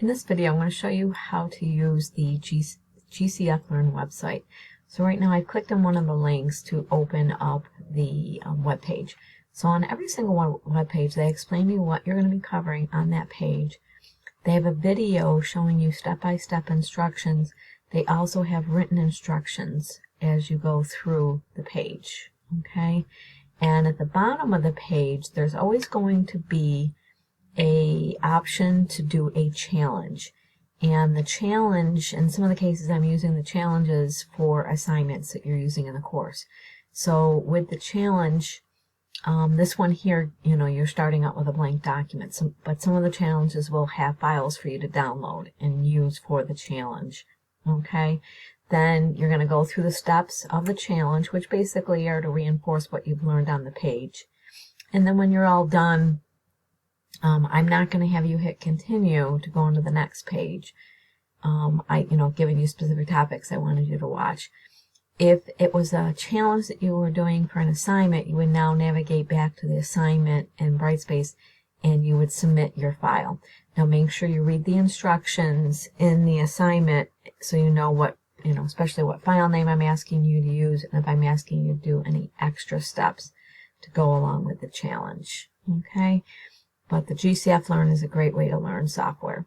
In this video, I'm going to show you how to use the GCFLearn website. So right now I've clicked on one of the links to open up the web page. So on every single web page, they explain to you what you're going to be covering on that page. They have a video showing you step-by-step instructions. They also have written instructions as you go through the page. Okay, and at the bottom of the page, there's always going to be a option to do a challenge. And the challenge, in some of the cases I'm using the challenges for assignments that you're using in the course. So with the challenge, this one here, you're starting out with a blank document, but some of the challenges will have files for you to download and use for the challenge. Okay, then you're going to go through the steps of the challenge, which basically are to reinforce what you've learned on the page. And then when you're all done, I'm not going to have you hit continue to go on to the next page. Giving you specific topics I wanted you to watch. If it was a challenge that you were doing for an assignment, you would now navigate back to the assignment in Brightspace and you would submit your file. Now make sure you read the instructions in the assignment so you know what, especially what file name I'm asking you to use and if I'm asking you to do any extra steps to go along with the challenge. Okay? But the GCFLearn is a great way to learn software.